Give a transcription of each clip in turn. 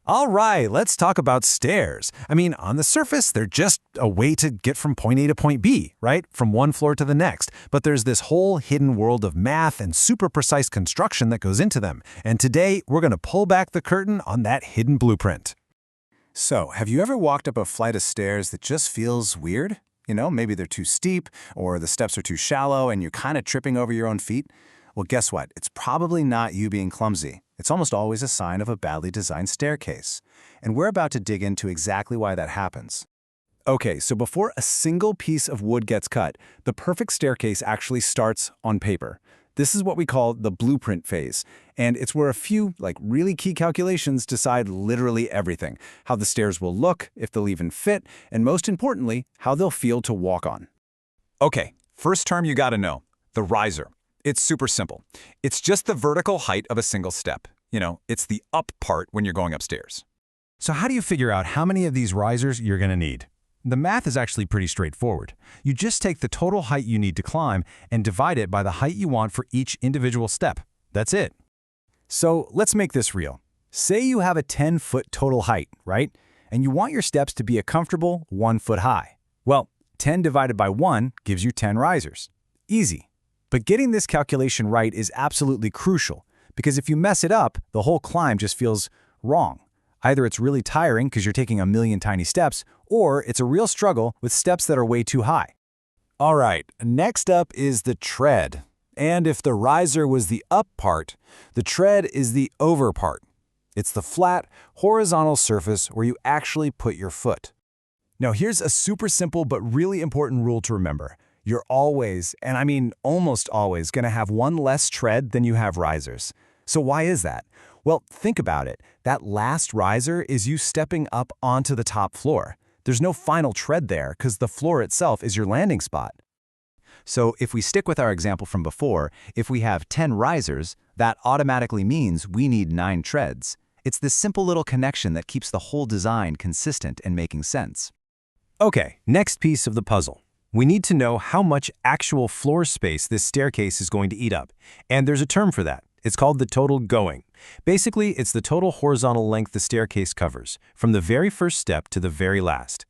All right, let's talk about stairs. I mean, on the surface, they're just a way to get from point A to point B, right? From one floor to the next. But there's this whole hidden world of math and super precise construction that goes into them. And today, we're going to pull back the curtain on that hidden blueprint. So, have you ever walked up a flight of stairs that just feels weird? Maybe they're too steep, or the steps are too shallow, and you're kind of tripping over your own feet? Well, guess what? It's probably not you being clumsy. It's almost always a sign of a badly designed staircase. And we're about to dig into exactly why that happens. Okay, so before a single piece of wood gets cut, the perfect staircase actually starts on paper. This is what we call the blueprint phase, and it's where a few, really key calculations decide literally everything. How the stairs will look, if they'll even fit, and most importantly, how they'll feel to walk on. Okay, first term you gotta know, the riser. It's super simple. It's just the vertical height of a single step. It's the up part when you're going upstairs. So how do you figure out how many of these risers you're going to need? The math is actually pretty straightforward. You just take the total height you need to climb and divide it by the height you want for each individual step. That's it. So let's make this real. Say you have a 10-foot total height, right? And you want your steps to be a comfortable 1 foot high. Well, 10 divided by 1 gives you 10 risers. Easy. But getting this calculation right is absolutely crucial, because if you mess it up, the whole climb just feels wrong. Either it's really tiring because you're taking a million tiny steps, or it's a real struggle with steps that are way too high. All right, next up is the tread. And if the riser was the up part, the tread is the over part. It's the flat, horizontal surface where you actually put your foot. Now here's a super simple but really important rule to remember. You're always, and I mean almost always, going to have one less tread than you have risers. So why is that? Well, think about it. That last riser is you stepping up onto the top floor. There's no final tread there because the floor itself is your landing spot. So if we stick with our example from before, if we have 10 risers, that automatically means we need 9 treads. It's this simple little connection that keeps the whole design consistent and making sense. Okay, next piece of the puzzle. We need to know how much actual floor space this staircase is going to eat up. And there's a term for that. It's called the total going. Basically, it's the total horizontal length the staircase covers, from the very first step to the very last.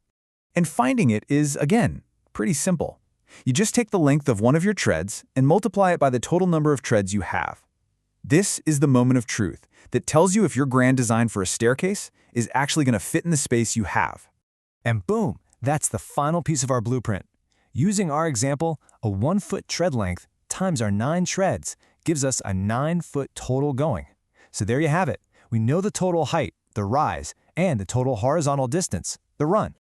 And finding it is, again, pretty simple. You just take the length of one of your treads and multiply it by the total number of treads you have. This is the moment of truth that tells you if your grand design for a staircase is actually going to fit in the space you have. And boom, that's the final piece of our blueprint. Using our example, a 1 foot tread length times our 9 treads gives us a 9-foot total going. So there you have it. We know the total height, the rise, and the total horizontal distance, the run.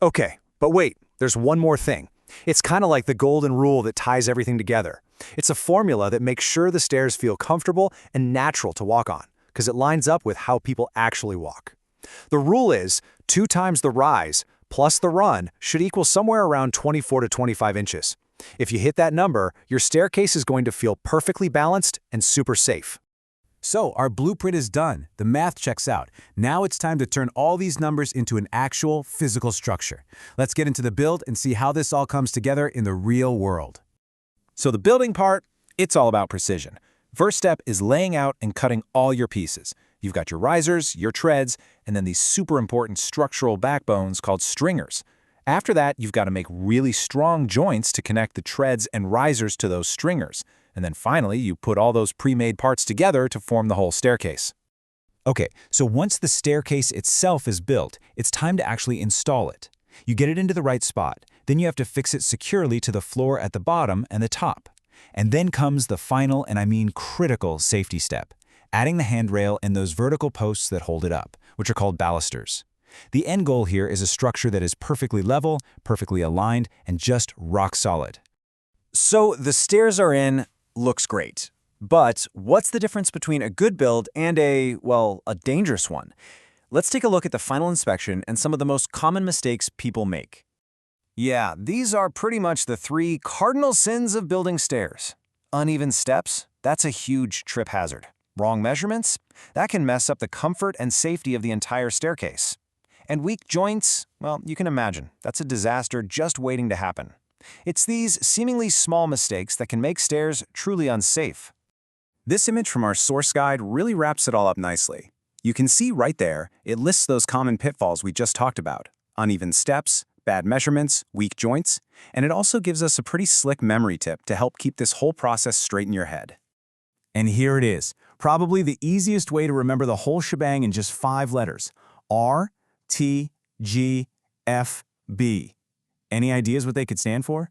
Okay, but wait, there's one more thing. It's kind of like the golden rule that ties everything together. It's a formula that makes sure the stairs feel comfortable and natural to walk on, because it lines up with how people actually walk. The rule is 2 times the rise plus the run should equal somewhere around 24 to 25 inches. If you hit that number, your staircase is going to feel perfectly balanced and super safe. So our blueprint is done. The math checks out. Now it's time to turn all these numbers into an actual physical structure. Let's get into the build and see how this all comes together in the real world. So the building part, it's all about precision. First step is laying out and cutting all your pieces. You've got your risers, your treads, and then these super important structural backbones called stringers. After that, you've got to make really strong joints to connect the treads and risers to those stringers. And then finally, you put all those pre-made parts together to form the whole staircase. Okay, so once the staircase itself is built, it's time to actually install it. You get it into the right spot. Then you have to fix it securely to the floor at the bottom and the top. And then comes the final, and I mean critical, safety step. Adding the handrail and those vertical posts that hold it up, which are called balusters. The end goal here is a structure that is perfectly level, perfectly aligned, and just rock solid. So the stairs are in, looks great. But what's the difference between a good build and a dangerous one? Let's take a look at the final inspection and some of the most common mistakes people make. Yeah, these are pretty much the 3 cardinal sins of building stairs. Uneven steps, that's a huge trip hazard. Wrong measurements, that can mess up the comfort and safety of the entire staircase. And weak joints, well, you can imagine, that's a disaster just waiting to happen. It's these seemingly small mistakes that can make stairs truly unsafe. This image from our source guide really wraps it all up nicely. You can see right there, it lists those common pitfalls we just talked about: uneven steps, bad measurements, weak joints, and it also gives us a pretty slick memory tip to help keep this whole process straight in your head. And here it is, probably the easiest way to remember the whole shebang in just 5 letters. R, T, G, F, B. Any ideas what they could stand for?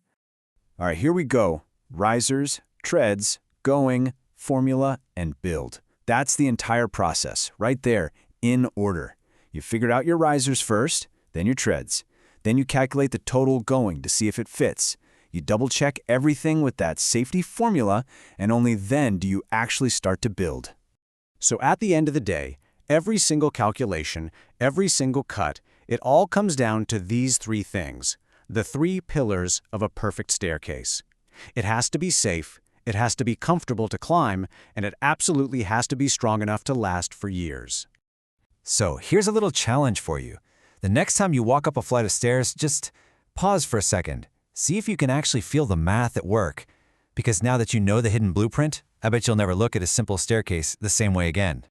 All right, here we go. Risers, treads, going, formula, and build. That's the entire process, right there, in order. You figured out your risers first, then your treads. Then you calculate the total going to see if it fits. You double-check everything with that safety formula, and only then do you actually start to build. So at the end of the day, every single calculation, every single cut, it all comes down to these 3 things, the 3 pillars of a perfect staircase. It has to be safe, it has to be comfortable to climb, and it absolutely has to be strong enough to last for years. So here's a little challenge for you. The next time you walk up a flight of stairs, just pause for a second. See if you can actually feel the math at work. Because now that you know the hidden blueprint, I bet you'll never look at a simple staircase the same way again.